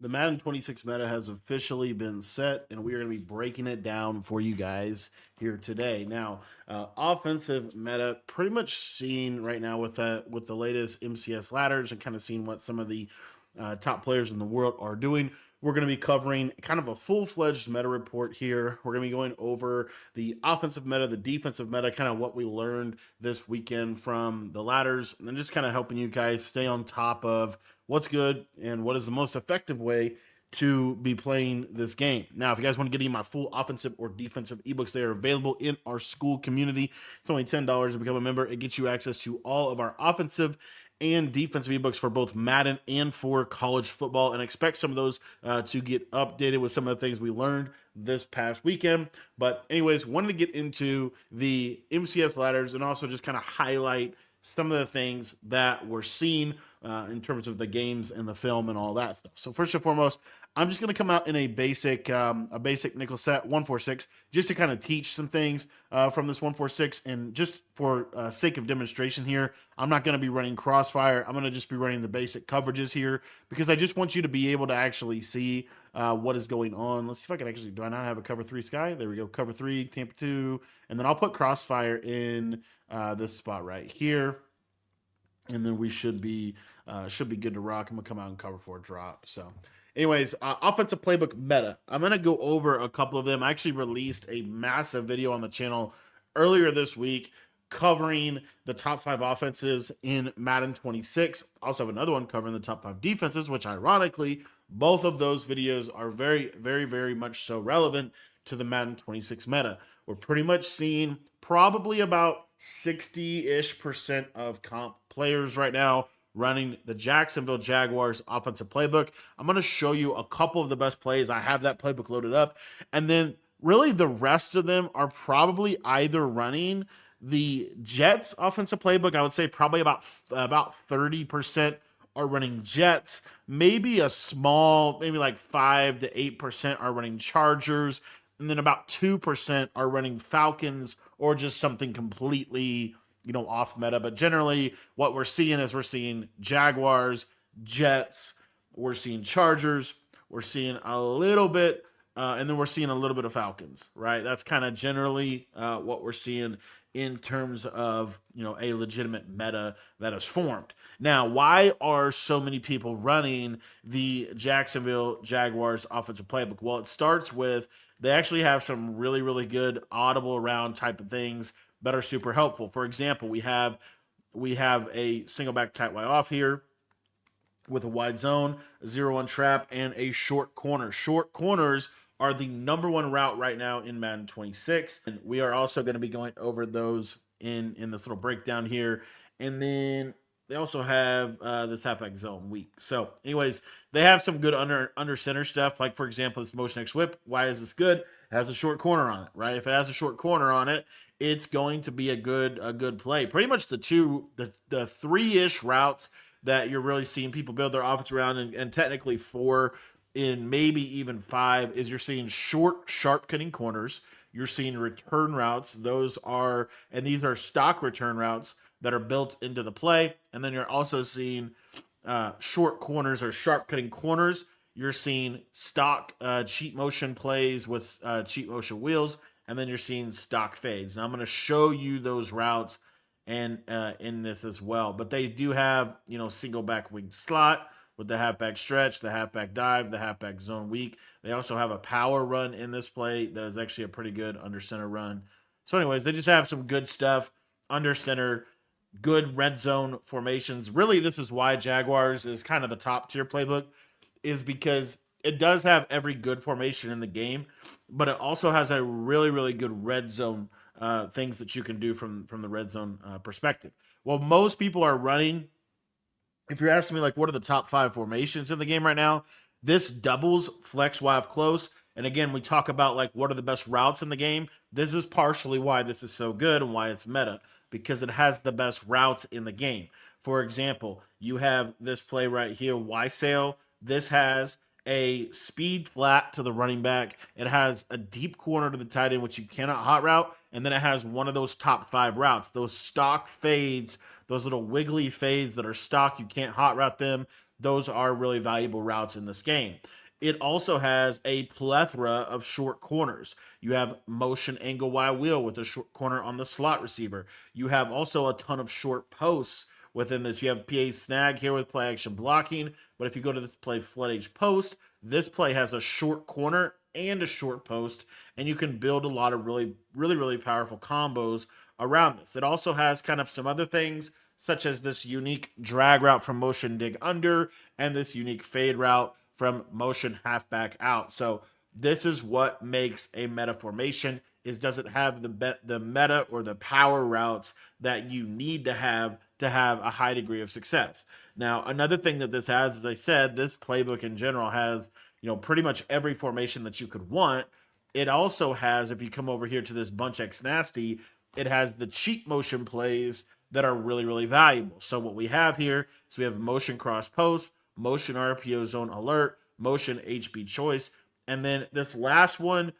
The Madden 26 meta has officially been set, and we are going to be breaking it down for you guys here today. Now, offensive meta, pretty much seen right now with the latest MCS ladders and kind of seeing what some of the top players in the world are doing. We're going to be covering kind of a full-fledged meta report here. We're going to be going over the offensive meta, the defensive meta, kind of what we learned this weekend from the ladders, and just kind of helping you guys stay on top of what's good and what is the most effective way to be playing this game. Now, if you guys want to get any of my full offensive or defensive ebooks, they are available in our school community. It's only $10 to become a member. It gets you access to all of our offensive and defensive ebooks for both Madden and for college football, and expect some of those to get updated with some of the things we learned this past weekend. But anyways, wanted to get into the MCS ladders and also just kind of highlight some of the things that we're seeing in terms of the games and the film and all that stuff. So first and foremost, I'm just going to come out in a basic nickel set 146 just to kind of teach some things from this 146, and just for sake of demonstration here, I'm not going to be running crossfire. I'm going to just be running the basic coverages here because I just want you to be able to actually see what is going on. Let's see if I can actually, do I not have a cover 3 sky? There we go, cover 3, Tampa 2, and then I'll put crossfire in this spot right here, and then we should be good to rock. I'm gonna come out and cover 4 drop. So anyways, offensive playbook meta, I'm gonna go over a couple of them. I actually released a massive video on the channel earlier this week covering the top 5 offenses in Madden 26. Also have another one covering the top 5 defenses, which ironically both of those videos are very much so relevant to the Madden 26 meta. We're pretty much seeing probably about 60-ish% of comp players right now running the Jacksonville Jaguars offensive playbook. I'm going to show you a couple of the best plays. I have that playbook loaded up. And then really the rest of them are probably either running the Jets offensive playbook. I would say probably about 30% are running Jets. Maybe a small, maybe like 5 to 8% are running Chargers. And then about 2% are running Falcons or just something completely, off meta. But generally, what we're seeing is we're seeing Jaguars, Jets, we're seeing Chargers, we're seeing a little bit, and then we're seeing a little bit of Falcons, right? That's kind of generally what we're seeing in terms of a legitimate meta that is formed. Now, why are so many people running the Jacksonville Jaguars offensive playbook? Well, it starts with they actually have some really good audible around type of things that are super helpful. For example, we have a single back tight Y off here with a wide zone, a 0-1 trap, and a short corner. Short corners are the number 1 route right now in Madden 26. And we are also going to be going over those in this little breakdown here. And then they also have this halfback zone weak. So anyways, they have some good under center stuff. Like, for example, this motion X whip. Why is this good? It has a short corner on it, right? If it has a short corner on it, it's going to be a good play. Pretty much the 3-ish routes that you're really seeing people build their offense around, and technically 4 in maybe even 5 is you're seeing short, sharp cutting corners. You're seeing return routes. These are stock return routes that are built into the play. And then you're also seeing short corners or sharp cutting corners. You're seeing stock cheat motion plays with cheat motion wheels. And then you're seeing stock fades. Now I'm going to show you those routes and in this as well. But they do have, single back wing slot with the halfback stretch, the halfback dive, the halfback zone weak. They also have a power run in this play that is actually a pretty good under center run. So anyways, they just have some good stuff under center, good red zone formations. Really, this is why Jaguars is kind of the top tier playbook, is because it does have every good formation in the game, but it also has a really good red zone things that you can do from the red zone perspective. Well, most people are running, if you're asking me like what are the top 5 formations in the game right now, this doubles flex wide close. And again, we talk about like what are the best routes in the game. This is partially why this is so good and why it's meta, because it has the best routes in the game. For example, you have this play right here, Y sail. This has a speed flat to the running back. It has a deep corner to the tight end, which you cannot hot route. And then it has one of those top 5 routes, those stock fades, those little wiggly fades that are stock. You can't hot route them. those are really valuable routes in this game. It also has a plethora of short corners. You have motion angle Y wheel with a short corner on the slot receiver. You have also a ton of short posts within this. You have PA snag here with play action blocking, but if you go to this play flood H post, this play has a short corner and a short post, and you can build a lot of really powerful combos around this. It also has kind of some other things, such as this unique drag route from motion dig under and this unique fade route from motion halfback out. So this is what makes a meta formation, is does it have the meta or the power routes that you need to have a high degree of success. Now, another thing that this has, as I said, this playbook in general has, pretty much every formation that you could want. It also has, if you come over here to this bunch X nasty, it has the cheat motion plays that are really valuable. So what we have here is we have motion cross post, motion RPO zone alert, motion HB choice, and then this last one,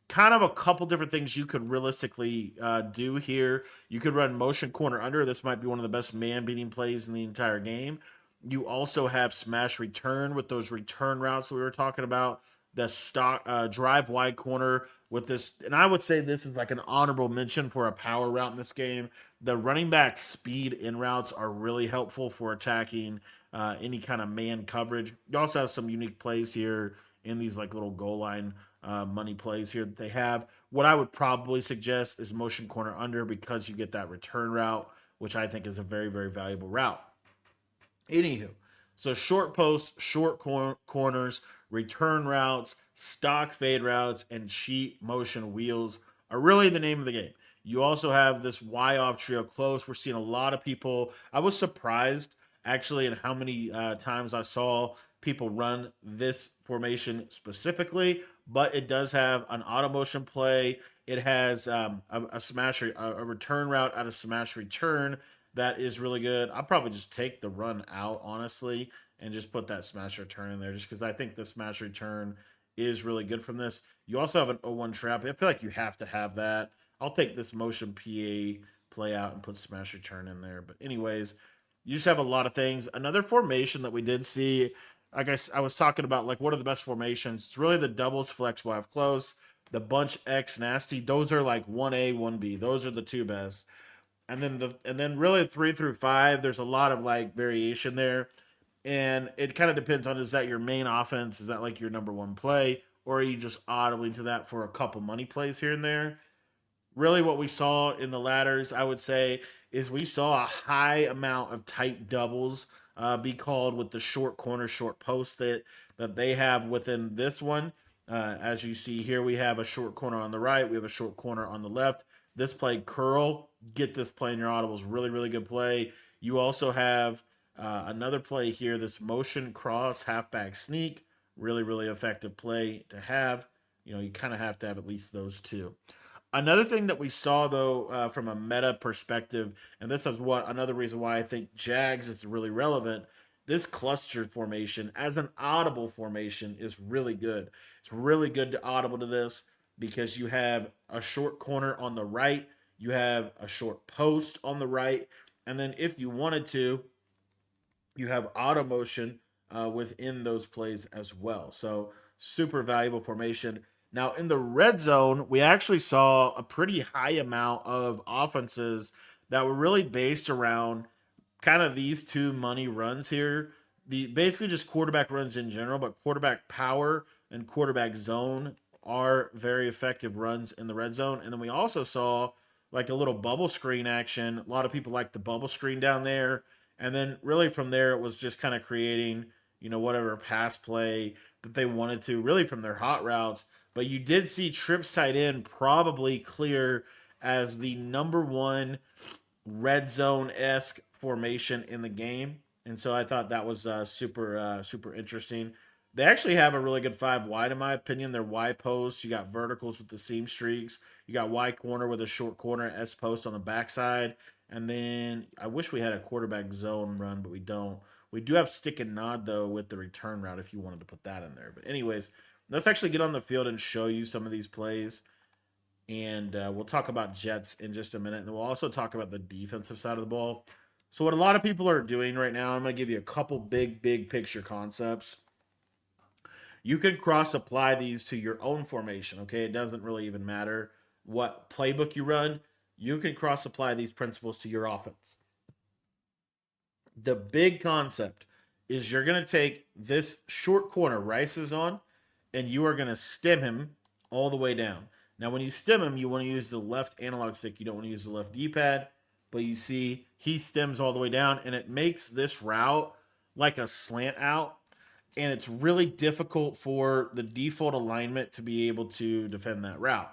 kind of a couple different things you could realistically do here. You could run motion corner under. This might be one of the best man beating plays in the entire game. You also have smash return with those return routes we were talking about. The stock drive wide corner with this, and I would say this is like an honorable mention for a power route in this game. The running back speed in routes are really helpful for attacking any kind of man coverage. You also have some unique plays here in these like little goal line money plays here that they have. What I would probably suggest is motion corner under, because you get that return route, which I think is a very valuable route. Anywho, so short posts, short corners, return routes, stock fade routes, and cheat motion wheels are really the name of the game. You also have this Y off trio close. We're seeing a lot of people. I was surprised actually in how many times I saw people run this formation specifically, but it does have an auto motion play. It has a smash, a return route out of smash return that is really good. I'll probably just take the run out, honestly, and just put that smash return in there, just because I think the smash return is really good from this. You also have an 0-1 trap. I feel like you have to have that. I'll take this motion PA play out and put smash return in there. But anyways, you just have a lot of things. Another formation that we did see, I guess I was talking about, like, what are the best formations? It's really the doubles flex wide close, the bunch X nasty. Those are like 1A, 1B. Those are the two best. And then really 3 through 5, there's a lot of like variation there. And it kind of depends on, is that your main offense? Is that like your number one play? Or are you just audibling to that for a couple money plays here and there? Really what we saw in the ladders, I would say, is we saw a high amount of tight doubles be called with the short corner, short post that they have within this one. As you see here, we have a short corner on the right, we have a short corner on the left. This play curl, get this play in your audibles, really good play. You also have another play here, this motion cross halfback sneak, really effective play to have. You kind of have to have at least those two. Another thing that we saw, though, from a meta perspective, and this is what another reason why I think Jags is really relevant. This cluster formation as an audible formation is really good. It's really good to audible to this, because you have a short corner on the right, you have a short post on the right, and then if you wanted to, you have auto motion within those plays as well. So super valuable formation. Now in the red zone, we actually saw a pretty high amount of offenses that were really based around kind of these two money runs here. The basically just quarterback runs in general, but quarterback power and quarterback zone are very effective runs in the red zone. And then we also saw like a little bubble screen action. A lot of people like the bubble screen down there. And then really from there, it was just kind of creating, whatever pass play that they wanted to, really from their hot routes. But you did see trips tight end probably clear as the number one red zone esque formation in the game. And so I thought that was super interesting. They actually have a really good 5 wide, in my opinion. They're Y posts. You got verticals with the seam streaks. You got Y corner with a short corner, S post on the backside. And then I wish we had a quarterback zone run, but we don't. We do have stick and nod, though, with the return route if you wanted to put that in there. But anyways, let's actually get on the field and show you some of these plays. And we'll talk about Jets in just a minute. And we'll also talk about the defensive side of the ball. So what a lot of people are doing right now, I'm going to give you a couple big picture concepts. You can cross apply these to your own formation, okay? It doesn't really even matter what playbook you run. You can cross apply these principles to your offense. The big concept is you're going to take this short corner Rice is on, and you are going to stem him all the way down. Now, when you stem him, you want to use the left analog stick. You don't want to use the left D-pad. But you see, he stems all the way down, and it makes this route like a slant out. And it's really difficult for the default alignment to be able to defend that route,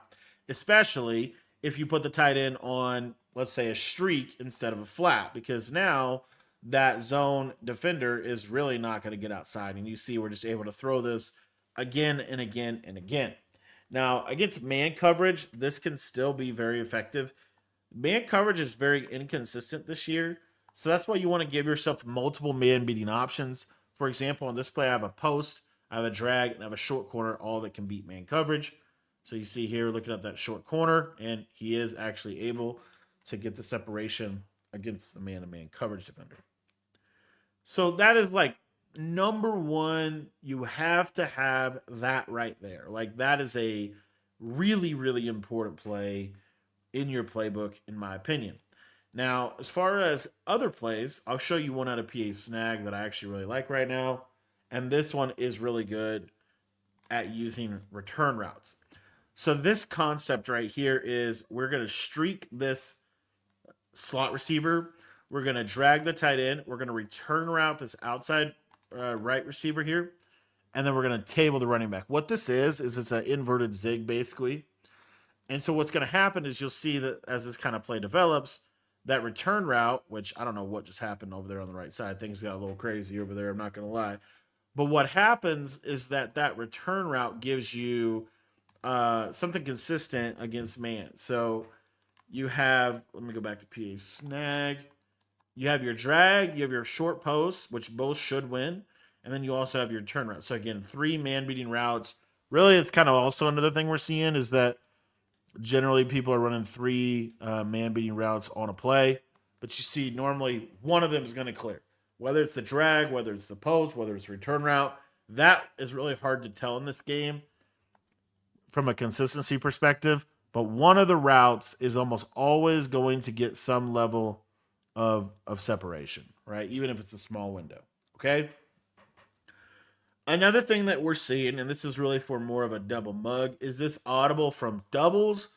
especially if you put the tight end on, let's say, a streak instead of a flat, because now that zone defender is really not going to get outside. And you see, we're just able to throw this again and again and again. Now, against man coverage, this can still be very effective. Man coverage is very inconsistent this year. So that's why you want to give yourself multiple man beating options. For example, on this play, I have a post, I have a drag, and I have a short corner, all that can beat man coverage. So you see here, looking at that short corner, and he is actually able to get the separation against the man-to-man coverage defender. So that is like number one. You have to have that right there. Like that is a really important play in your playbook, in my opinion. Now, as far as other plays, I'll show you one out of PA Snag that I actually really like right now. And this one is really good at using return routes. So this concept right here is we're going to streak this slot receiver. We're going to drag the tight end. We're going to return route this outside right receiver here. And then we're going to table the running back. What this is it's an inverted zig, basically. And so what's going to happen is you'll see that as this kind of play develops, that return route, which I don't know what just happened over there on the right side. Things got a little crazy over there, I'm not going to lie. But what happens is that return route gives you something consistent against man. So you have, let me go back to PA Snag. You have your drag, you have your short post, which both should win. And then you also have your turn route. So again, 3 man beating routes. Really, it's kind of also another thing we're seeing is that generally people are running 3 man beating routes on a play. But you see, normally one of them is going to clear. Whether it's the drag, whether it's the post, whether it's return route, that is really hard to tell in this game from a consistency perspective. But one of the routes is almost always going to get some level of separation, right? Even if it's a small window. Okay. Another thing that we're seeing, and this is really for more of a double mug, is this audible from doubles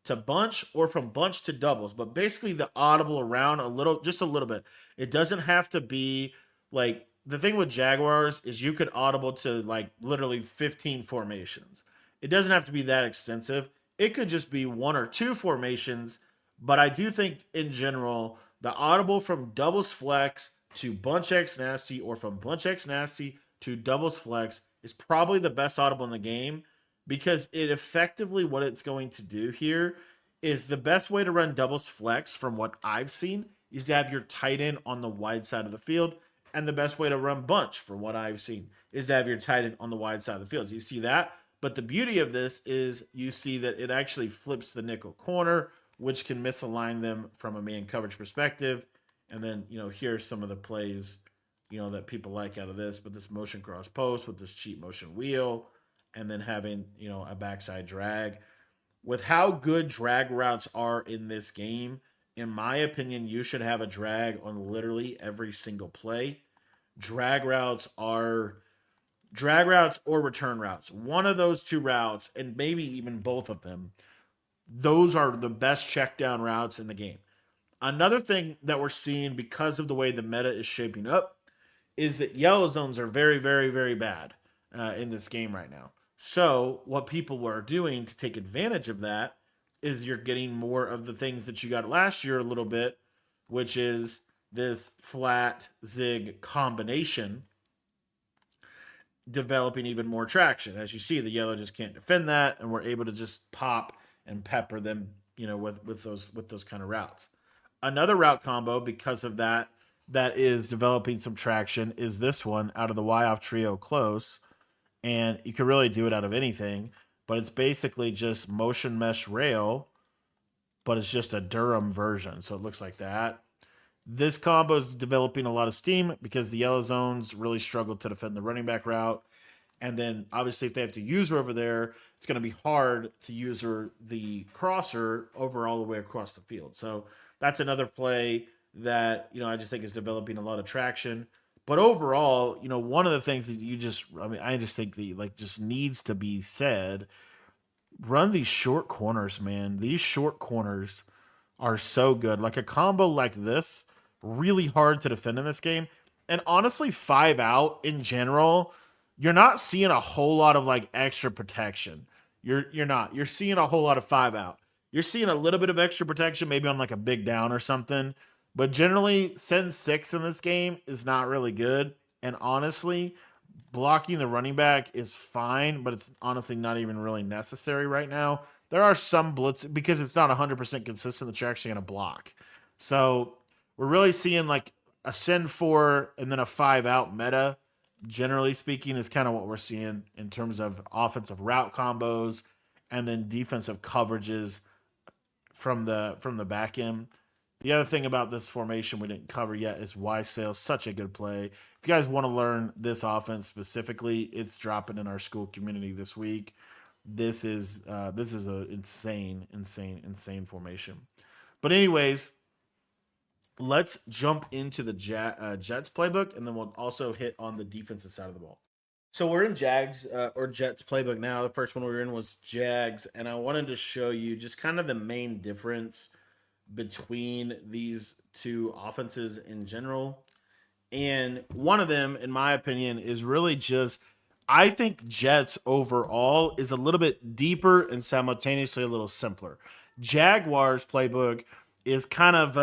to bunch or from bunch to doubles. But basically the audible around a little, just a little bit. It doesn't have to be like the thing with Jaguars is you could audible to like literally 15 formations. It doesn't have to be that extensive. It could just be 1 or 2 formations. But I do think in general, the audible from doubles flex to bunch X nasty or from bunch X nasty to doubles flex is probably the best audible in the game because it effectively what it's going to do here is the best way to run doubles flex from what I've seen is to have your tight end on the wide side of the field. And the best way to run bunch from what I've seen is to have your tight end on the wide side of the field. So you see that? But the beauty of this is you see that it actually flips the nickel corner, which can misalign them from a man coverage perspective. And then, here's some of the plays, that people like out of this, but this motion cross post with this cheap motion wheel, and then having, a backside drag. With how good drag routes are in this game, in my opinion, you should have a drag on literally every single play. Drag routes or return routes. One of those 2 routes, and maybe even both of them, those are the best check down routes in the game. Another thing that we're seeing because of the way the meta is shaping up is that yellow zones are very bad in this game right now. So what people are doing to take advantage of that is you're getting more of the things that you got last year a little bit, which is this flat zig combination developing even more traction. As you see, the yellow just can't defend that, and we're able to just pop and pepper them, with those kind of routes. Another route combo because of that is developing some traction is this one out of the Y off trio close. And you can really do it out of anything, but it's basically just motion mesh rail, but it's just a Durham version. So it looks like that. This combo is developing a lot of steam because the yellow zones really struggle to defend the running back route. And then obviously, if they have to use her over there, it's going to be hard to use her the crosser over all the way across the field. So that's another play that I just think is developing a lot of traction. But overall, one of the things that I just think the like just needs to be said: run these short corners, man. These short corners are so good. Like a combo like this, really hard to defend in this game. And honestly, 5 out in general, you're not seeing a whole lot of like extra protection. You're not. You're seeing a whole lot of 5 out. You're seeing a little bit of extra protection, maybe on like a big down or something. But generally, send 6 in this game is not really good. And honestly, blocking the running back is fine, but it's honestly not even really necessary right now. There are some blitz because it's not 100% consistent that you're actually going to block. So we're really seeing like a send 4 and then a 5 out meta. Generally speaking, is kind of what we're seeing in terms of offensive route combos and then defensive coverages from the back end. The other thing about this formation we didn't cover yet is Y sale, such a good play. If you guys want to learn this offense specifically, it's dropping in our school community this week. This is a insane formation. But anyways, let's jump into the Jets playbook, and then we'll also hit on the defensive side of the ball. So we're in Jags or Jets playbook now. The first one we were in was Jags, and I wanted to show you just kind of the main difference between these two offenses in general. And one of them, in my opinion, is really just I think Jets overall is a little bit deeper and simultaneously a little simpler. Jaguars playbook is kind of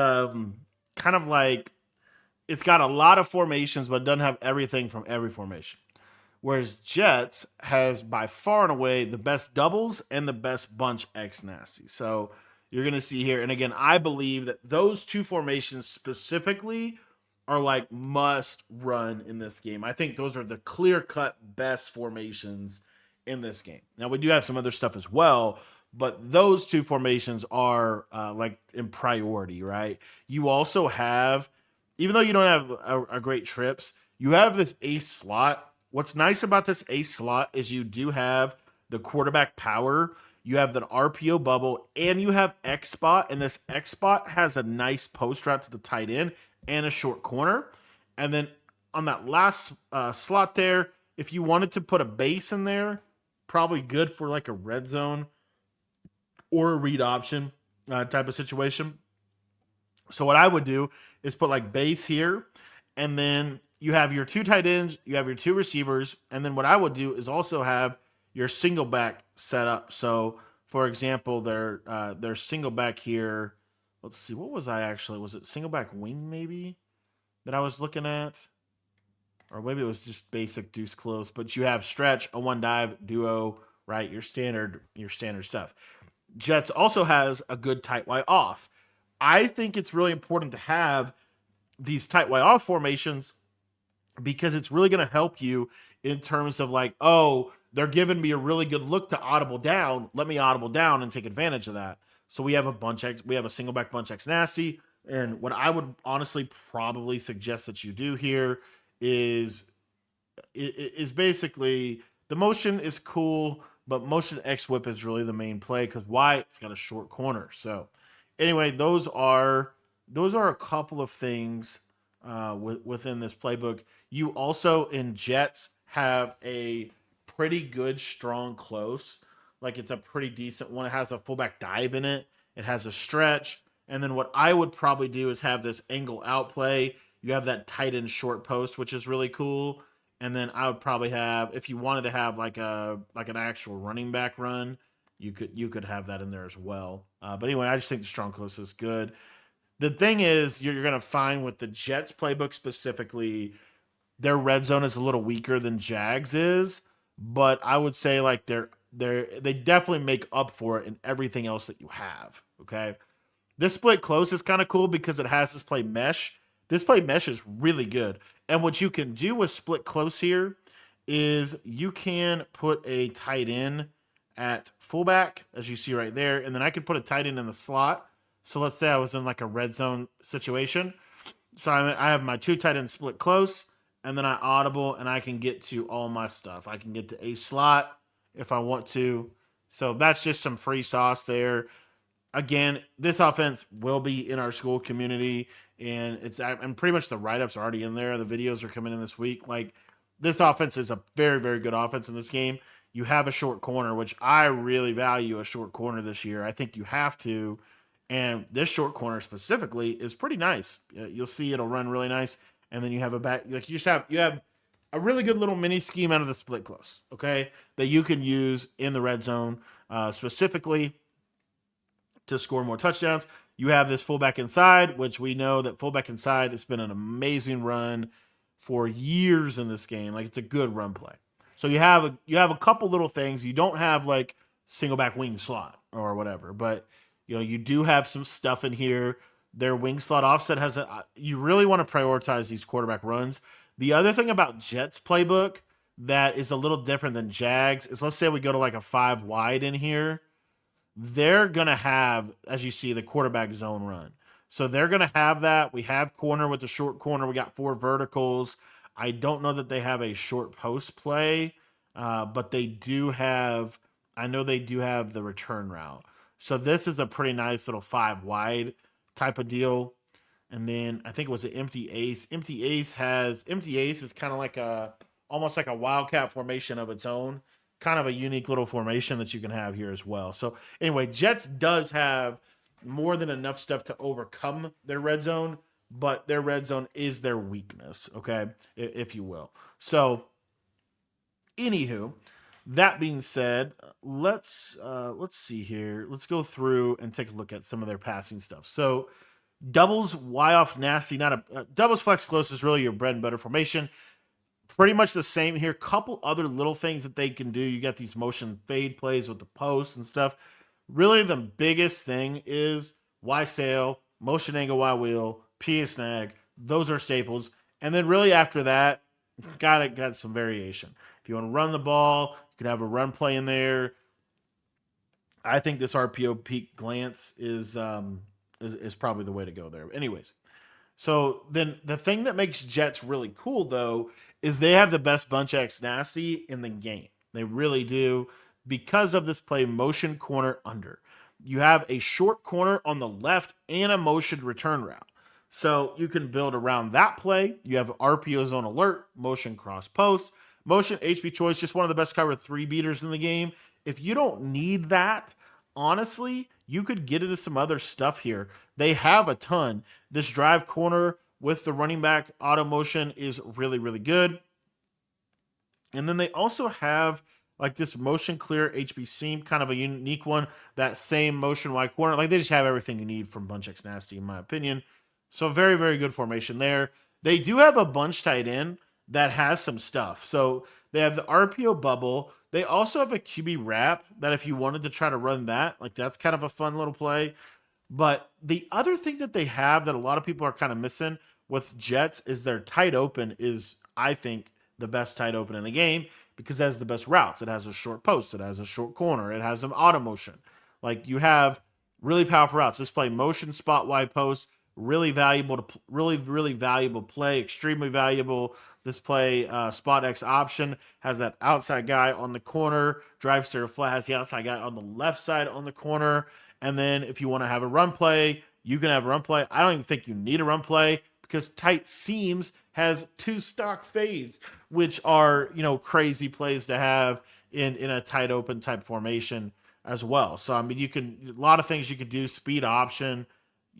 like it's got a lot of formations, but it doesn't have everything from every formation. Whereas Jets has by far and away the best doubles and the best bunch X nasty. So you're going to see here. And again, I believe that those two formations specifically are like must run in this game. I think those are the clear cut best formations in this game. Now, we do have some other stuff as well, but those two formations are like in priority, right? You also have, even though you don't have a great trips, you have this ace slot. What's nice about this ace slot is you do have the quarterback power. You have the RPO bubble and you have X spot, and this X spot has a nice post route to the tight end and a short corner. And then on that last slot there, if you wanted to put a base in there, probably good for like a red zone or a read option type of situation. So what I would do is put like base here, and then you have your two tight ends, you have your two receivers, and then what I would do is also have your single back set up. So for example, their single back here. Let's see, what was I actually? Was it single back wing maybe that I was looking at? Or maybe it was just basic deuce close, but you have stretch, a one dive, duo, right? Your standard stuff. Jets also has a good tight Y off. I think it's really important to have these tight Y off formations because it's really going to help you in terms of like, oh, they're giving me a really good look to audible down. Let me audible down and take advantage of that. So we have a bunch X, we have a single back bunch X nasty. And what I would honestly probably suggest that you do here is is basically the motion is cool, but motion X whip is really the main play because why? It's got a short corner. So anyway, those are a couple of things within this playbook. You also in Jets have a pretty good strong close. Like it's a pretty decent one. It has a fullback dive in it. It has a stretch. And then what I would probably do is have this angle out play. You have that tight end short post, which is really cool. And then I would probably have, if you wanted to have like an actual running back run, you could have that in there as well. But anyway, I just think the strong close is good. The thing is, you're going to find with the Jets playbook specifically, their red zone is a little weaker than Jags is, but I would say like they definitely make up for it in everything else that you have. Okay, this split close is kind of cool because it has this play mesh. This play mesh is really good, and what you can do with split close here is you can put a tight end at fullback, as you see right there, and then I could put a tight end in the slot. So let's say I was in like a red zone situation. So I have my two tight end split close, and then I audible, and I can get to all my stuff. I can get to a slot if I want to. So that's just some free sauce there. Again, this offense will be in our school community, and and pretty much the write ups are already in there. The videos are coming in this week. Like this offense is a very very good offense in this game. You have a short corner, which I really value a short corner this year. I think you have to, and this short corner specifically is pretty nice. You'll see it'll run really nice, and then you have a back like you have a really good little mini scheme out of the split close. Okay, that you can use in the red zone specifically to score more touchdowns. You have this fullback inside, which we know that fullback inside has been an amazing run for years in this game. Like it's a good run play. So you have a couple little things. You don't have like single back wing slot or whatever, but you do have some stuff in here. Their wing slot offset has you really want to prioritize these quarterback runs. The other thing about Jets playbook that is a little different than Jags is, let's say we go to like a 5 wide in here, they're going to have, as you see, the quarterback zone run. So they're going to have that. We have corner with the short corner. We got 4 verticals. I don't know that they have a short post play, but they do have, I know they do have the return route. So this is a pretty nice little 5 wide type of deal. And then I think it was an empty ace. Empty ace is kind of like almost like a wildcat formation of its own, kind of a unique little formation that you can have here as well. So anyway, Jets does have more than enough stuff to overcome their red zone, but their red zone is their weakness, okay, if you will. So anywho, that being said, let's see here. Let's go through and take a look at some of their passing stuff. So doubles, Y off nasty, not doubles flex close is really your bread and butter formation. Pretty much the same here. Couple other little things that they can do. You got these motion fade plays with the posts and stuff. Really, the biggest thing is Y sail, motion angle Y wheel, P snag. Those are staples. And then really after that, got some variation. If you want to run the ball, you could have a run play in there. I think this RPO peak glance is probably the way to go there. Anyways, so then the thing that makes Jets really cool though is they have the best bunch X nasty in the game. They really do, because of this play motion corner under. You have a short corner on the left and a motion return route. So you can build around that play. You have RPO zone alert, motion cross post, motion HB choice, just one of the best cover 3 beaters in the game. If you don't need that, honestly, you could get into some other stuff here. They have a ton. This drive corner with the running back auto motion is really, really good. And then they also have like this motion clear HB seam, kind of a unique one. That same motion wide corner. Like they just have everything you need from Bunch X Nasty, in my opinion. So very, very good formation there. They do have a bunch tight end that has some stuff. So they have the RPO bubble. They also have a QB wrap that if you wanted to try to run that, like that's kind of a fun little play. But the other thing that they have that a lot of people are kind of missing with Jets is their tight open is, I think, the best tight open in the game because it has the best routes. It has a short post. It has a short corner. It has an auto motion. Like you have really powerful routes. This play motion spot wide post, really valuable to really valuable play, extremely valuable. This play spot X option has that outside guy on the corner. Drive stereo flat has the outside guy on the left side on the corner. And then if you want to have a run play, you can have a run play. I don't even think you need a run play because tight seams has 2 stock fades, which are, crazy plays to have in a tight open type formation as well. So, I mean, a lot of things you could do, speed option,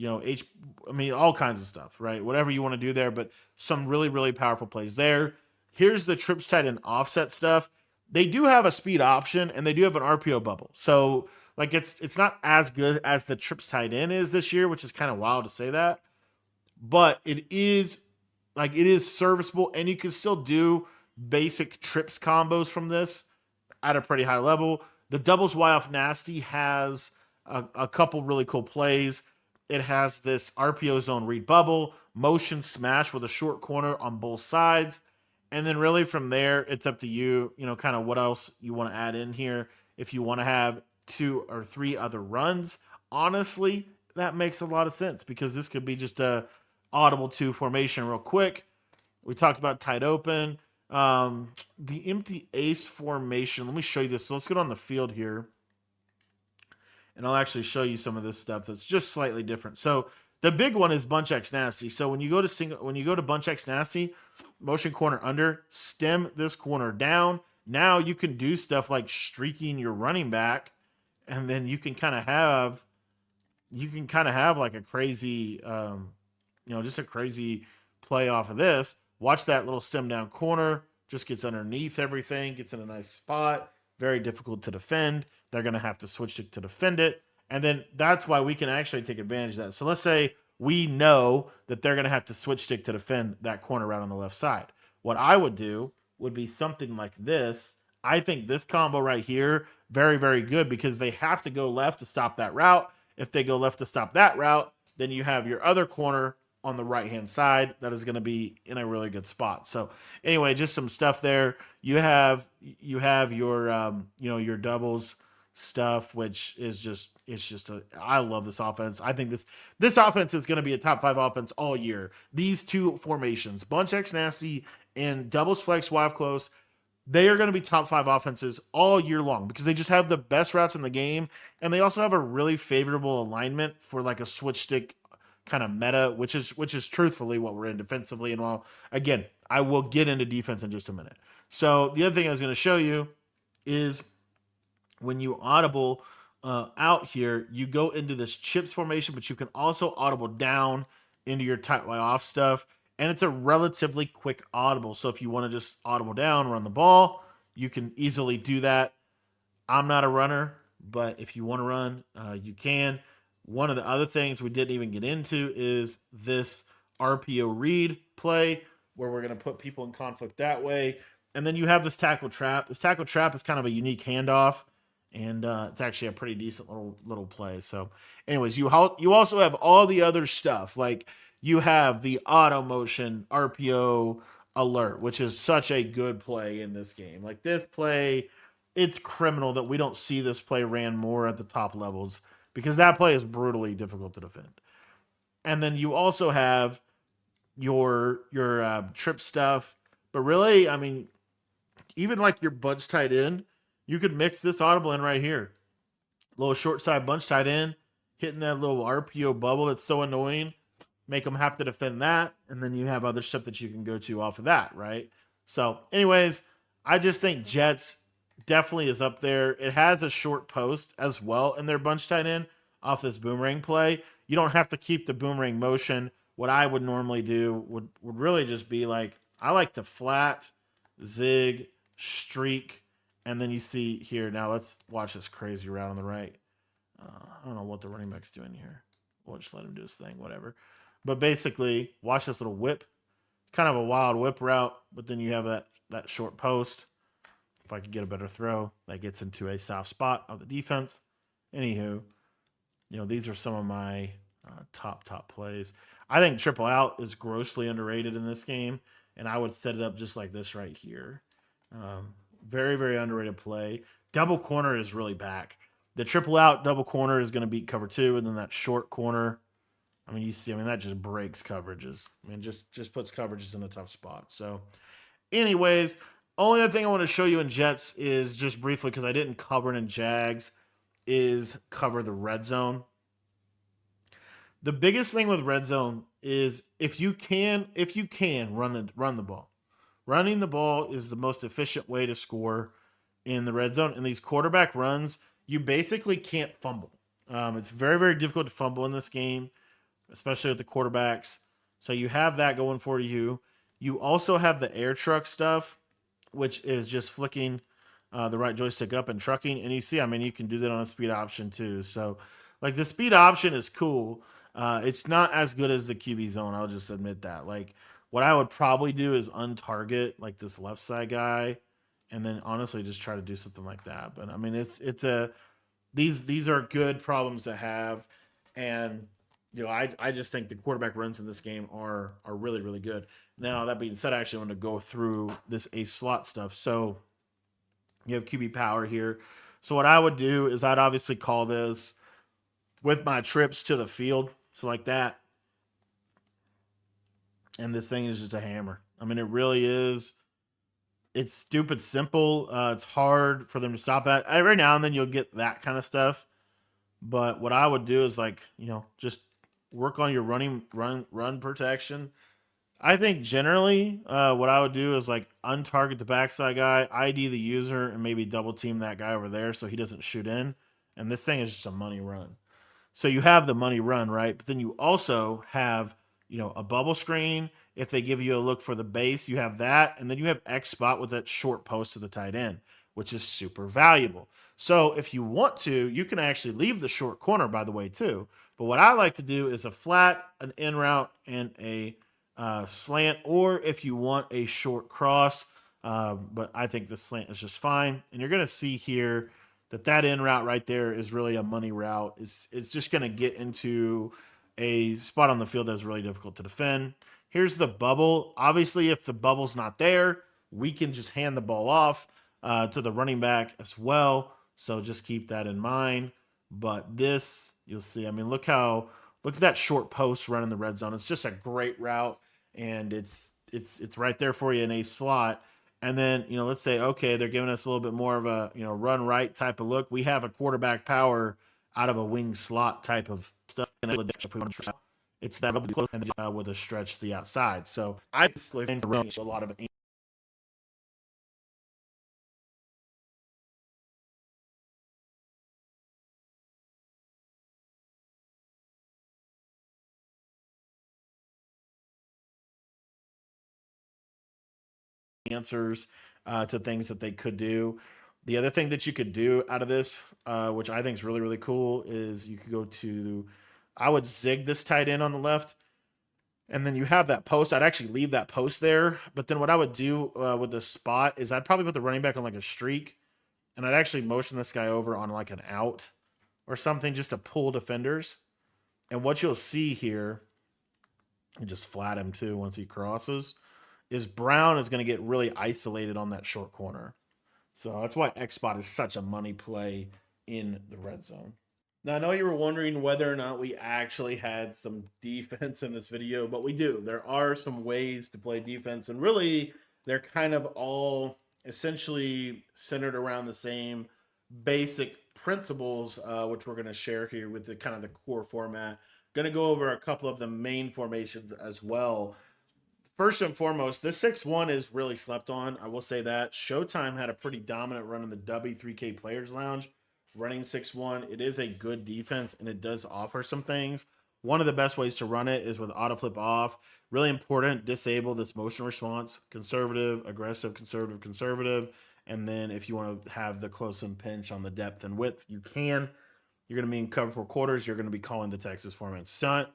all kinds of stuff, right? Whatever you want to do there, but some really, really powerful plays there. Here's the trips tight end offset stuff. They do have a speed option and they do have an RPO bubble. So, like it's not as good as the trips tight end is this year, which is kind of wild to say that. But it is serviceable and you can still do basic trips combos from this at a pretty high level. The doubles Y off nasty has a couple really cool plays. It has this RPO zone read bubble, motion smash with a short corner on both sides. And then really from there, it's up to you, kind of what else you want to add in here. If you want to have 2 or 3 other runs, honestly, that makes a lot of sense because this could be just a audible to formation real quick. We talked about tight open. The empty ace formation. Let me show you this. So let's get on the field here, and I'll actually show you some of this stuff that's just slightly different. So the big one is bunch X nasty. So when you go to bunch X nasty, motion corner under, stem this corner down. Now you can do stuff like streaking your running back, and then you can kind of have like a crazy, just a crazy play off of this. Watch that little stem down corner, just gets underneath everything, gets in a nice spot. Very difficult to defend. They're going to have to switch stick to defend it. And then that's why we can actually take advantage of that. So let's say we know that they're going to have to switch stick to defend that corner right on the left side. What I would do would be something like this. I think this combo right here, very, very good, because they have to go left to stop that route. If they go left to stop that route, then you have your other corner on the right-hand side that is going to be in a really good spot. So anyway, just some stuff there. You have your, your doubles stuff, which is I love this offense. I think this offense is going to be a top 5 offense all year. These two formations, bunch X nasty and doubles flex wide close, they are going to be top 5 offenses all year long because they just have the best routes in the game. And they also have a really favorable alignment for like a switch stick kind of meta, which is truthfully what we're in defensively. And while, again, I will get into defense in just a minute. So the other thing I was going to show you is when you audible out here, you go into this chips formation, but you can also audible down into your tight Y off stuff. And it's a relatively quick audible. So if you want to just audible down, run the ball, you can easily do that. I'm not a runner, but if you want to run, you can. One of the other things we didn't even get into is this RPO read play where we're going to put people in conflict that way. And then you have this tackle trap. This tackle trap is kind of a unique handoff, and it's actually a pretty decent little play. So anyways, you also have all the other stuff. Like you have the auto motion RPO alert, which is such a good play in this game. Like this play, it's criminal that we don't see this play ran more at the top levels, because that play is brutally difficult to defend. And then you also have your trip stuff. But really, I mean, even like your bunch tight end, you could mix this audible in right here. Little short side bunch tight end, hitting that little RPO bubble that's so annoying. Make them have to defend that. And then you have other stuff that you can go to off of that, right? So anyways, I just think Jets definitely is up there. It has a short post as well in their bunch tight end off this boomerang play. You don't have to keep the boomerang motion. What I would normally do would really just be like, I like to flat, zig, streak, and then you see here. Now let's watch this crazy route on the right. I don't know what the running back's doing here. We'll just let him do his thing, whatever. But basically, watch this little whip. Kind of a wild whip route, but then you have that short post. If I could get a better throw, that gets into a soft spot of the defense. Anywho, these are some of my top plays. I think triple out is grossly underrated in this game, and I would set it up just like this right here. Very, very underrated play. Double corner is really back. The triple out double corner is going to beat cover 2, and then that short corner, I mean, that just breaks coverages. I mean, just puts coverages in a tough spot. So, anyways, only other thing I want to show you in Jets is just briefly, because I didn't cover it in Jags, is cover the red zone. The biggest thing with red zone is if you can run the ball. Running the ball is the most efficient way to score in the red zone. And these quarterback runs, you basically can't fumble. It's very, very difficult to fumble in this game, especially with the quarterbacks. So you have that going for you. You also have the air truck stuff, which is just flicking the right joystick up and trucking. And you see, I mean, you can do that on a speed option too. So, like, the speed option is cool. It's not as good as the QB zone. I'll just admit that. Like, what I would probably do is untarget, like, this left side guy, and then honestly just try to do something like that. But I mean, these are good problems to have, and I just think the quarterback runs in this game are really, really good. Now, that being said, I actually want to go through this ace slot stuff. So you have QB power here. So what I would do is I'd obviously call this with my trips to the field. So like that. and this thing is just a hammer. I mean, it really is. It's stupid simple. It's hard for them to stop at. Every now and then you'll get that kind of stuff. But what I would do is like, just work on your run protection. I think generally, what I would do is like untarget the backside guy, ID the user, and maybe double team that guy over there so he doesn't shoot in. And this thing is just a money run. So you have the money run, right? But then you also have, a bubble screen. If they give you a look for the base, you have that. And then you have X spot with that short post to the tight end, which is super valuable. So if you want to, you can actually leave the short corner, by the way, too. But what I like to do is a flat, an in route, and a slant, or if you want a short cross. But I think the slant is just fine. And you're going to see here that in route right there is really a money route. It's just going to get into a spot on the field that's really difficult to defend. Here's the bubble. Obviously, if the bubble's not there, we can just hand the ball off to the running back as well. So just keep that in mind. But this, you'll see. I mean, look at that short post run in the red zone. It's just a great route, and it's right there for you in a slot. And then, let's say, okay, they're giving us a little bit more of a, run right type of look. We have a quarterback power out of a wing slot type of stuff. It's that up close and with a stretch to the outside. So I think a lot of answers to things that they could do. The other thing that you could do out of this, which I think is really, really cool, is you could go to, I would zig this tight end on the left, and then you have that post. I'd actually leave that post there. But then what I would do with this spot is I'd probably put the running back on like a streak, and I'd actually motion this guy over on like an out or something just to pull defenders. And what you'll see here, and just flat him too once he crosses, is Brown is going to get really isolated on that short corner. So that's why X spot is such a money play in the red zone. Now, I know you were wondering whether or not we actually had some defense in this video, but we do. There are some ways to play defense, and really, they're kind of all essentially centered around the same basic principles, which we're going to share here with the kind of the core format. Going to go over a couple of the main formations as well. First and foremost, this 6-1 is really slept on. I will say that. Showtime had a pretty dominant run in the W3K Players Lounge, running 6-1. It is a good defense, and it does offer some things. One of the best ways to run it is with auto flip off. Really important, disable this motion response. Conservative, aggressive, conservative, conservative. And then if you want to have the close and pinch on the depth and width, you can. You're going to be in cover 4 quarters. You're going to be calling the Texas format stunt.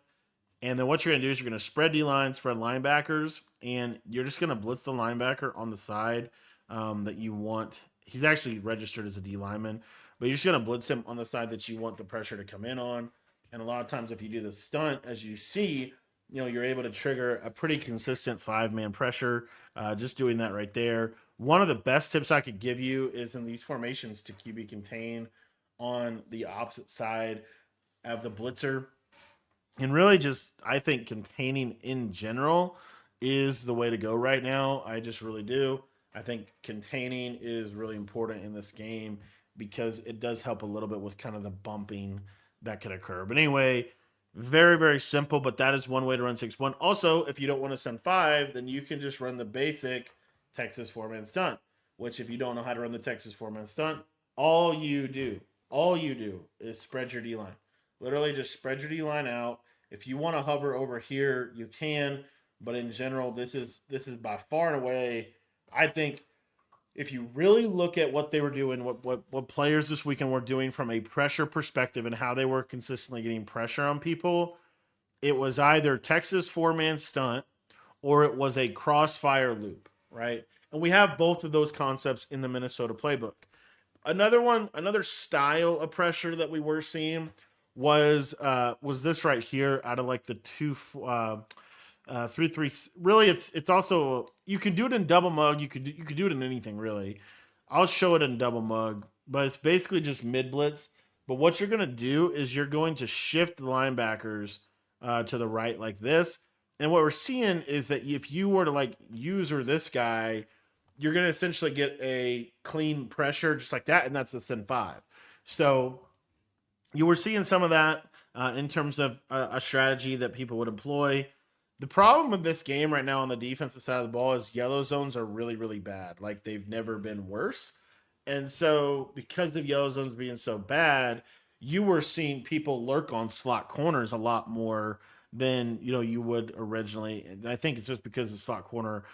And then what you're going to do is you're going to spread D-line, spread linebackers, and you're just going to blitz the linebacker on the side that you want. He's actually registered as a D lineman, but you're just going to blitz him on the side that you want the pressure to come in on. And a lot of times if you do the stunt, as you see, you're able to trigger a pretty consistent 5-man pressure, just doing that right there. One of the best tips I could give you is in these formations to QB contain on the opposite side of the blitzer. And really just, I think containing in general is the way to go right now. I just really do. I think containing is really important in this game because it does help a little bit with kind of the bumping that could occur. But anyway, very, very simple, but that is one way to run 6-1. Also, if you don't want to send 5, then you can just run the basic Texas 4-man stunt, which if you don't know how to run the Texas 4-man stunt, all you do is spread your D-line. Literally just spread your D-line out. If you want to hover over here, you can, but in general, this is by far and away, I think, if you really look at what they were doing, what players this weekend were doing from a pressure perspective and how they were consistently getting pressure on people, it was either Texas 4-man stunt or it was a crossfire loop, right? And we have both of those concepts in the Minnesota playbook. Another style of pressure that we were seeing was this right here out of like the 3-3. Really, it's also, you can do it in double mug. You could do it in anything really. I'll show it in double mug, but it's basically just mid blitz. But what you're gonna do is you're going to shift the linebackers to the right like this, And what we're seeing is that if you were to like user this guy, you're going to essentially get a clean pressure just like that, and that's a sin 5. So you were seeing some of that in terms of a strategy that people would employ. The problem with this game right now on the defensive side of the ball is yellow zones are really, really bad. Like they've never been worse. And so, because of yellow zones being so bad, you were seeing people lurk on slot corners a lot more than you would originally. And I think it's just because the slot corner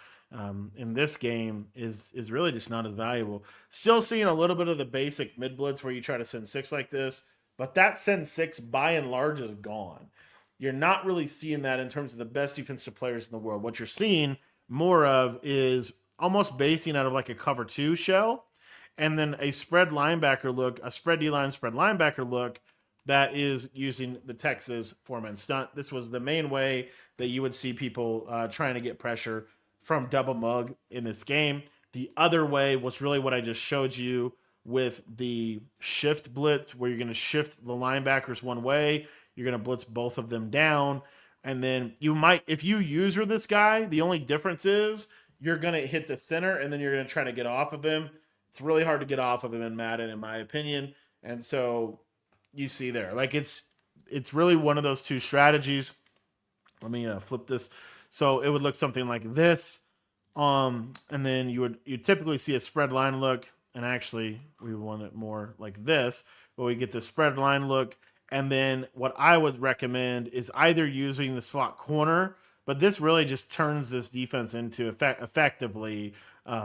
in this game is really just not as valuable. Still seeing a little bit of the basic mid blitz where you try to send 6 like this, but that send 6 by and large is gone. You're not really seeing that in terms of the best defensive players in the world. What you're seeing more of is almost basing out of like a cover 2 shell, and then a spread linebacker look, a spread D-line, spread linebacker look that is using the Texas four-man stunt. This was the main way that you would see people trying to get pressure from double mug in this game. The other way was really what I just showed you with the shift blitz, where you're going to shift the linebackers one way, you're going to blitz both of them down, and then you might, if you user this guy, the only difference is you're going to hit the center, and then you're going to try to get off of him. It's really hard to get off of him in Madden, in my opinion, and so you see there, like it's really one of those two strategies. Let me flip this. So it would look something like this. And then you typically see a spread line look, and actually we want it more like this, but we get the spread line look. And then what I would recommend is either using the slot corner, but this really just turns this defense into effectively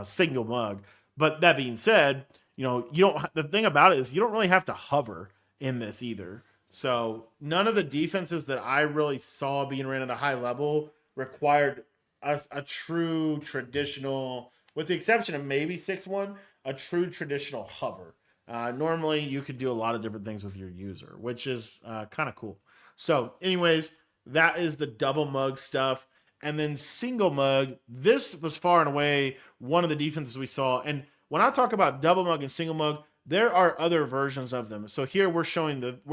single mug. But that being said, you don't. The thing about it is you don't really have to hover in this either. So none of the defenses that I really saw being ran at a high level required a true traditional, with the exception of maybe 6-1, a true traditional hover. Normally, you could do a lot of different things with your user, which is kind of cool. So, anyways, that is the double mug stuff. And then single mug, this was far and away one of the defenses we saw. And when I talk about double mug and single mug, there are other versions of them. So here we're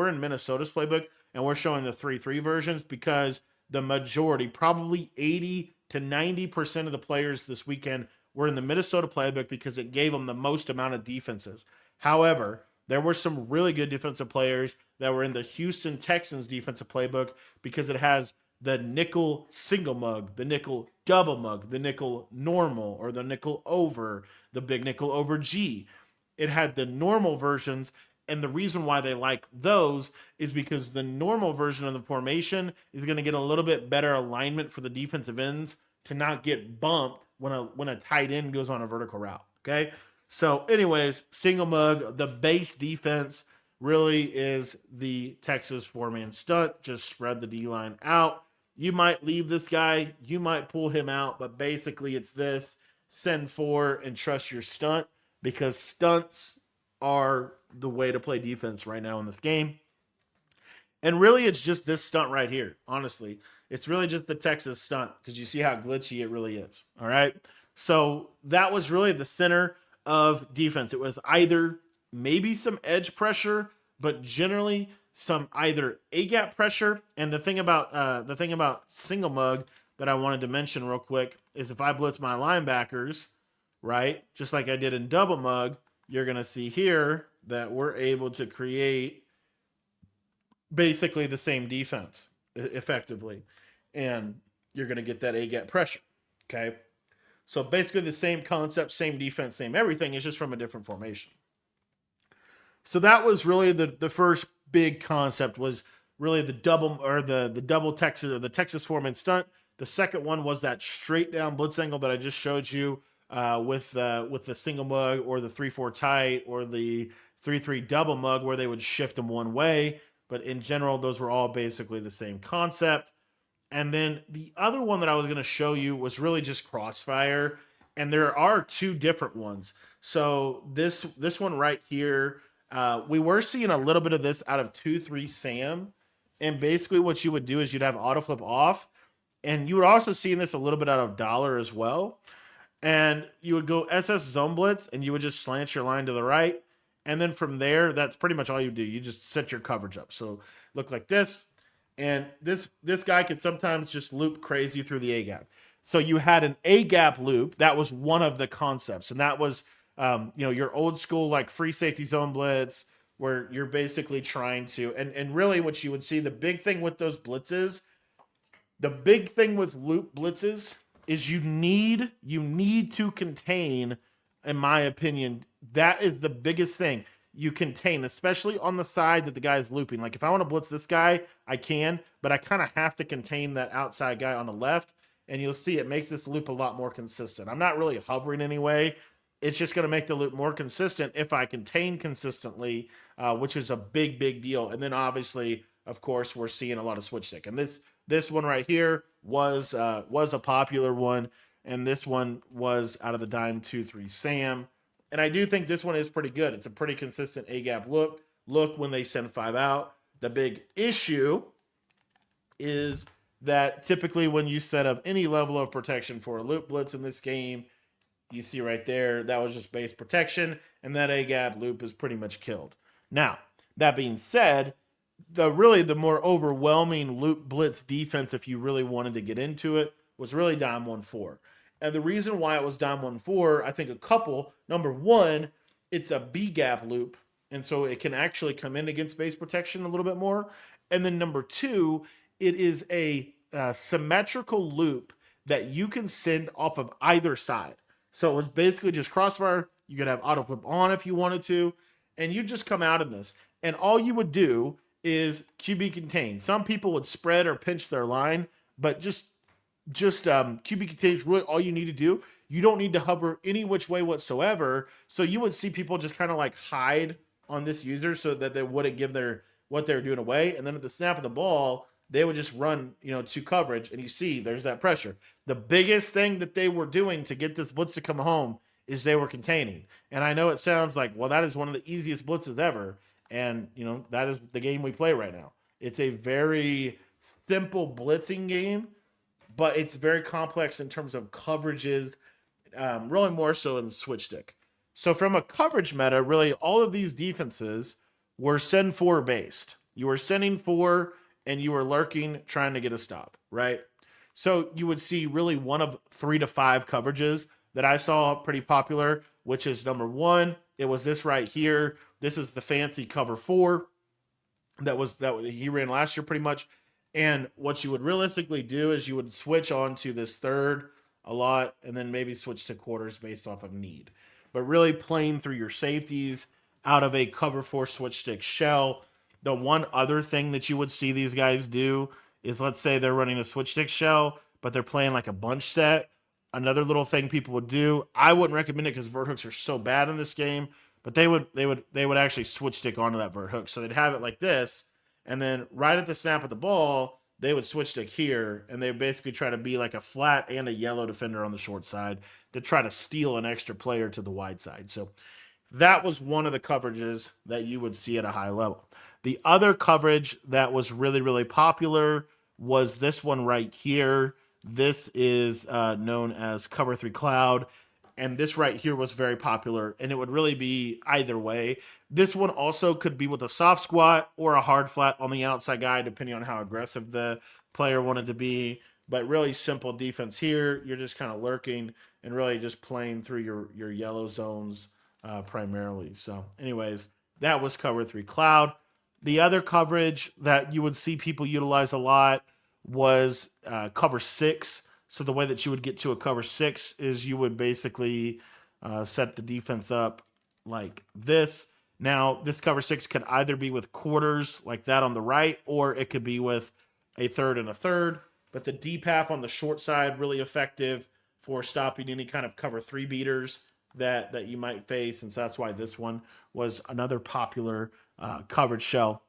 in Minnesota's playbook, and we're showing the 3-3 versions because the majority, probably 80 to 90% of the players this weekend were in the Minnesota playbook because it gave them the most amount of defenses. However, there were some really good defensive players that were in the Houston Texans defensive playbook because it has the nickel single mug, the nickel double mug, the nickel normal, or the nickel over, the big nickel over G. It had the normal versions, and the reason why they like those is because the normal version of the formation is going to get a little bit better alignment for the defensive ends to not get bumped when a tight end goes on a vertical route. Okay. So, anyways, single mug, the base defense really is the Texas four-man stunt. Just spread the D line out. You might leave this guy, you might pull him out, but basically it's this: send 4 and trust your stunt, because stunts are the way to play defense right now in this game. And really, it's just this stunt right here. Honestly, it's really just the Texas stunt because you see how glitchy it really is. All right. So that was really the center of defense. It was either maybe some edge pressure, but generally some either A gap pressure. And the thing about single mug that I wanted to mention real quick is if I blitz my linebackers, right, just like I did in double mug, you're going to see here that we're able to create basically the same defense effectively. And you're going to get that A gap pressure. Okay. So basically the same concept, same defense, same everything. It's just from a different formation. So that was really the first big concept, was really the double, or the double Texas, or the Texas four-man stunt. The second one was that straight down blitz angle that I just showed you with the single mug, or the 3-4 tight, or the 3-3 double mug, where they would shift them one way. But in general, those were all basically the same concept. And then the other one that I was going to show you was really just crossfire. And there are two different ones. So this one right here, we were seeing a little bit of this out of 2-3 Sam. And basically what you would do is you'd have auto flip off. And you would also see this a little bit out of dollar as well. And you would go SS zone blitz, and you would just slant your line to the right. And then from there, that's pretty much all you do. You just set your coverage up. So look like this. And this guy could sometimes just loop crazy through the A gap. So you had an A gap loop. That was one of the concepts, and that was your old school like free safety zone blitz, where you're basically trying to and really what you would see the big thing with those blitzes, the big thing with loop blitzes is you need to contain, in my opinion, that is the biggest thing. You contain, especially on the side that the guy is looping. Like if I want to blitz this guy, I can, but I kind of have to contain that outside guy on the left. And you'll see it makes this loop a lot more consistent. I'm not really hovering anyway. It's just going to make the loop more consistent if I contain consistently, which is a big, big deal. And then obviously, of course, we're seeing a lot of switch stick. And this one right here was a popular one, and this one was out of the dime 2-3 Sam. And I do think this one is pretty good. It's a pretty consistent A gap look when they send five out. The big issue is that typically when you set up any level of protection for a loop blitz in this game, you see right there, that was just base protection, and that A gap loop is pretty much killed. Now, that being said, the more overwhelming loop blitz defense, if you really wanted to get into it, was really dime 1-4. And the reason why it was dime 1-4, I think a couple. Number one, it's a B gap loop, and so it can actually come in against base protection a little bit more. And then number two, it is a symmetrical loop that you can send off of either side. So it was basically just crossfire. You could have auto flip on if you wanted to, and you just come out of this. And all you would do is QB contain. Some people would spread or pinch their line, but just QB contain is really all you need to do. You don't need to hover any which way whatsoever. So you would see people just kind of like hide on this user so that they wouldn't give their what they're doing away. And then at the snap of the ball, they would just run, to coverage, and you see there's that pressure. The biggest thing that they were doing to get this blitz to come home is they were containing. And I know it sounds like, well, that is one of the easiest blitzes ever. And, that is the game we play right now. It's a very simple blitzing game, but it's very complex in terms of coverages, really more so in switch stick. So from a coverage meta, really all of these defenses were send four based. You were sending four and you were lurking trying to get a stop, right? So you would see really one of 3 to 5 coverages that I saw pretty popular, which is number one, it was this right here. This is the fancy cover 4 that he ran last year pretty much. And what you would realistically do is you would switch on to this third a lot and then maybe switch to quarters based off of need. But really playing through your safeties out of a cover 4 switch stick shell. The one other thing that you would see these guys do is, let's say they're running a switch stick shell, but they're playing like a bunch set. Another little thing people would do, I wouldn't recommend it because vert hooks are so bad in this game, but they would actually switch stick onto that vert hook. So they'd have it like this, and then right at the snap of the ball, they would switch stick here, and they basically try to be like a flat and a yellow defender on the short side to try to steal an extra player to the wide side. So that was one of the coverages that you would see at a high level. The other coverage that was really, really popular was this one right here. This is known as Cover 3 Cloud. And this right here was very popular. And it would really be either way. This one also could be with a soft squat or a hard flat on the outside guy, depending on how aggressive the player wanted to be. But really simple defense here. You're just kind of lurking and really just playing through your yellow zones primarily. So anyways, that was Cover 3 Cloud. The other coverage that you would see people utilize a lot was cover 6. So the way that you would get to a cover 6 is you would basically set the defense up like this. Now, this cover 6 could either be with quarters like that on the right, or it could be with a third and a third. But the deep half on the short side, really effective for stopping any kind of cover 3 beaters that you might face. And so that's why this one was another popular coverage shell.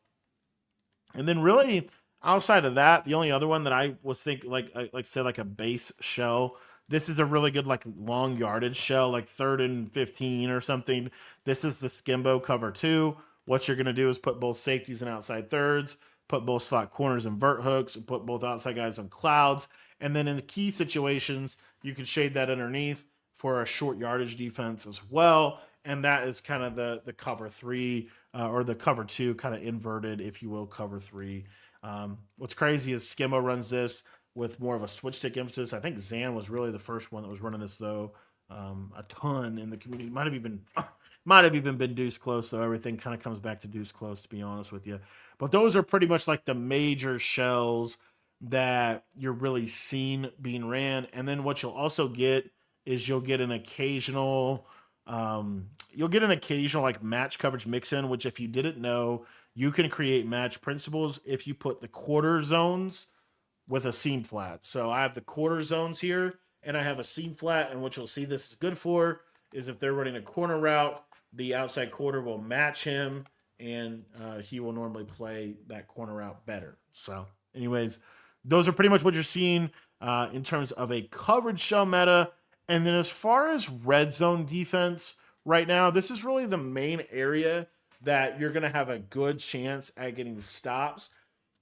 And then really outside of that, the only other one that I was thinking like say like a base shell. This is a really good like long yardage shell, like 3rd and 15 or something. This is the Skimbo cover 2. What you're gonna do is put both safeties and outside thirds, put both slot corners and vert hooks, and put both outside guys on clouds. And then in the key situations, you can shade that underneath for a short yardage defense as well. And that is kind of the cover 3 or the cover 2 kind of inverted, if you will, cover 3. What's crazy is Skimmo runs this with more of a switch stick emphasis. I think Zan was really the first one that was running this though, a ton in the community. Might have even been Deuce Close, so everything kind of comes back to Deuce Close, to be honest with you. But those are pretty much like the major shells that you're really seeing being ran. And then what you'll also get is you'll get an occasional like match coverage mix in, which if you didn't know, you can create match principles if you put the quarter zones with a seam flat. So I have the quarter zones here and I have a seam flat. And what you'll see this is good for is if they're running a corner route, the outside quarter will match him and he will normally play that corner route better. So, anyways, those are pretty much what you're seeing in terms of a coverage shell meta. And then as far as red zone defense, right now, this is really the main area that you're going to have a good chance at getting stops.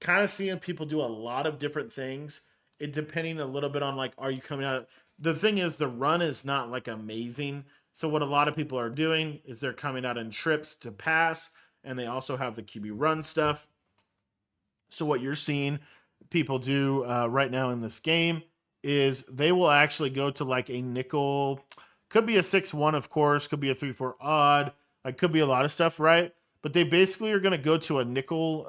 Kind of seeing people do a lot of different things. It depending a little bit on like, are you coming out? The thing is, the run is not like amazing. So what a lot of people are doing is they're coming out in trips to pass, and they also have the QB run stuff. So what you're seeing people do right now in this game is they will actually go to like a nickel, could be a 6-1, of course, could be a 3-4 odd, like could be a lot of stuff, right? But they basically are going to go to a nickel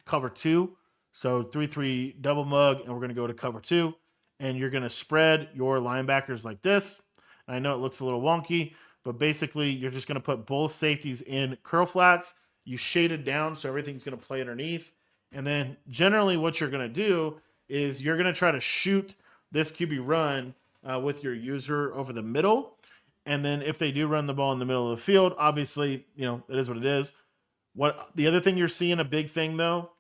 cover 2, so 3-3 double mug, and we're going to go to cover 2, and you're going to spread your linebackers like this. And I know it looks a little wonky, but basically you're just going to put both safeties in curl flats. You shade it down so everything's going to play underneath. And then generally what you're going to do is you're going to try to shoot this QB run with your user over the middle. And then if they do run the ball in the middle of the field, obviously, it is what it is. What the other thing you're seeing, a big thing though,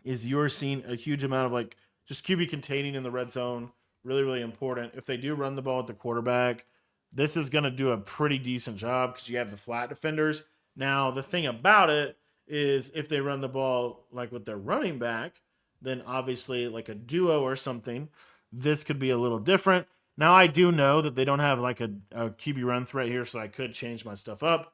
is you're seeing a huge amount of like just QB containing in the red zone. Really, really important. If they do run the ball at the quarterback, this is going to do a pretty decent job because you have the flat defenders. Now, the thing about it is if they run the ball like with their running back, then obviously like a duo or something, this could be a little different. Now, I do know that they don't have like a QB run threat here, so I could change my stuff up.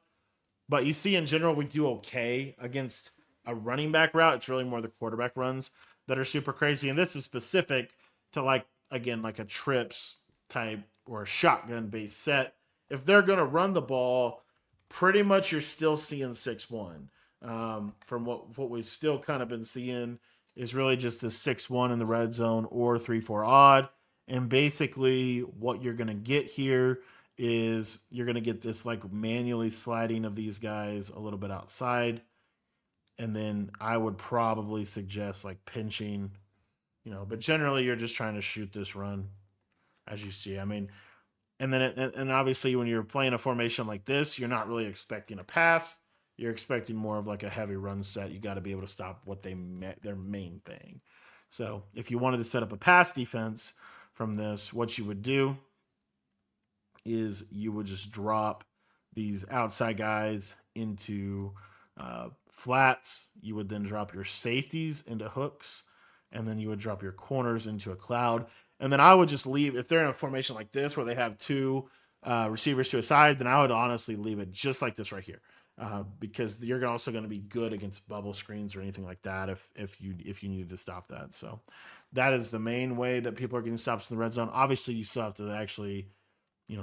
But you see, in general, we do okay against a running back route. It's really more the quarterback runs that are super crazy. And this is specific to like, again, like a trips type or a shotgun based set. If they're going to run the ball, pretty much you're still seeing 6-1. From what we've still kind of been seeing is really just a 6-1 in the red zone or 3-4 odd. And basically what you're going to get here is you're going to get this like manually sliding of these guys a little bit outside. And then I would probably suggest like pinching, but generally you're just trying to shoot this run as you see. I mean, and then and obviously when you're playing a formation like this, you're not really expecting a pass. You're expecting more of like a heavy run set. You got to be able to stop what their main thing. So if you wanted to set up a pass defense from this, what you would do is you would just drop these outside guys into flats. You would then drop your safeties into hooks, and then you would drop your corners into a cloud. And then I would just leave, if they're in a formation like this where they have two receivers to a side, then I would honestly leave it just like this right here. Because you're also going to be good against bubble screens or anything like that if you needed to stop that. So that is the main way that people are getting stops in the red zone. Obviously, you still have to actually,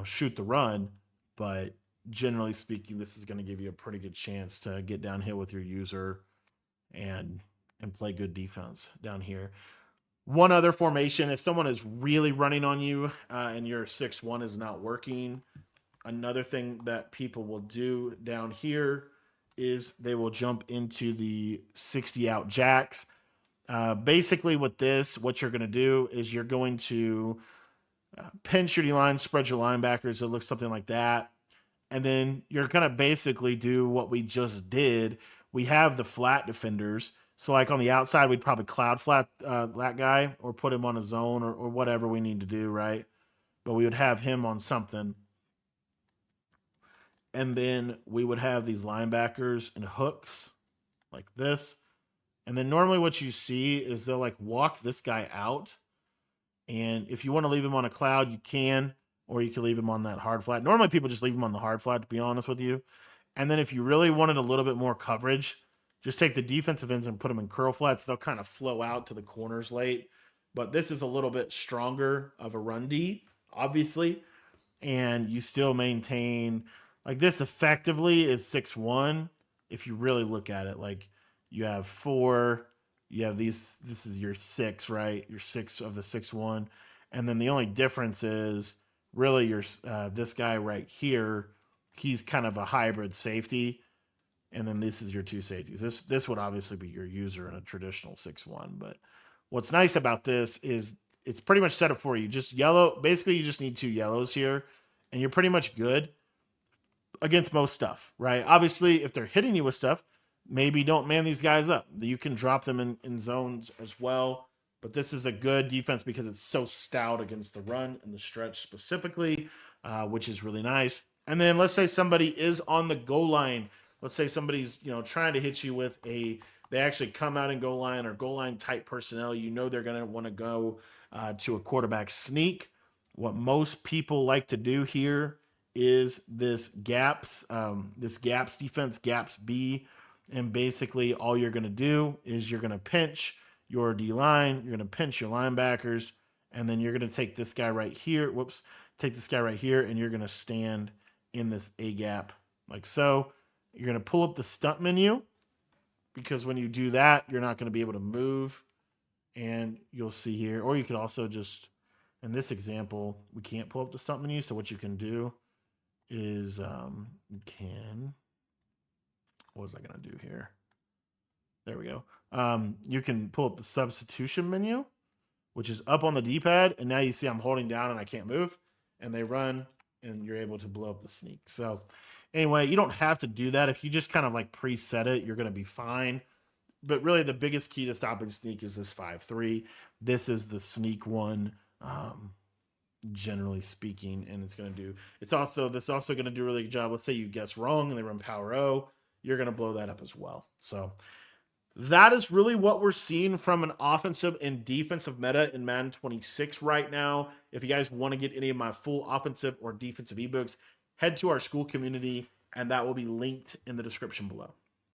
shoot the run, but generally speaking, this is going to give you a pretty good chance to get downhill with your user and play good defense down here. One other formation, if someone is really running on you and your 6-1 is not working, another thing that people will do down here is they will jump into the 60 out jacks. Basically with this, what you're going to do is you're going to pinch your D-line, spread your linebackers. It looks something like that. And then you're going to basically do what we just did. We have the flat defenders. So like on the outside, we'd probably cloud flat that guy or put him on a zone or whatever we need to do, right? But we would have him on something. And then we would have these linebackers and hooks like this. And then normally what you see is they'll like walk this guy out. And if you want to leave him on a cloud, you can, or you can leave him on that hard flat. Normally people just leave him on the hard flat, to be honest with you. And then if you really wanted a little bit more coverage, just take the defensive ends and put them in curl flats. They'll kind of flow out to the corners late. But this is a little bit stronger of a run D, obviously. And you still maintain, like, this effectively is 6-1 if you really look at it. Like, you have 4, you have these, this is your 6, right? Your 6 of the 6-1. And then the only difference is really your this guy right here, he's kind of a hybrid safety, and then this is your 2 safeties. This would obviously be your user in a traditional 6-1. But what's nice about this is it's pretty much set up for you. Just yellow. Basically, you just need 2 yellows here, and you're pretty much good against most stuff, right? Obviously, if they're hitting you with stuff, maybe don't man these guys up. You can drop them in zones as well. But this is a good defense because it's so stout against the run and the stretch specifically, which is really nice. And then let's say somebody is on the goal line. Let's say somebody's trying to hit you with they actually come out in goal line or goal line type personnel. They're going to want to go to a quarterback sneak. What most people like to do here is this gaps defense, gaps B. And basically all you're going to do is you're going to pinch your D line, you're going to pinch your linebackers, and then you're going to take this guy right here. Take this guy right here, and you're going to stand in this A gap like so. You're going to pull up the stunt menu because when you do that, you're not going to be able to move. And you'll see here, or you could also just, in this example, we can't pull up the stunt menu. So what you can do is what was I going to do here? There we go. You can pull up the substitution menu, which is up on the D-pad. And now you see I'm holding down and I can't move. And they run and you're able to blow up the sneak. So anyway, you don't have to do that. If you just kind of like preset it, you're going to be fine. But really the biggest key to stopping sneak is this 5-3. This is the sneak one, generally speaking. And this also going to do a really good job. Let's say you guess wrong and they run power O. You're going to blow that up as well. So that is really what we're seeing from an offensive and defensive meta in Madden 26 right now. If you guys want to get any of my full offensive or defensive ebooks, head to our school community, and that will be linked in the description below.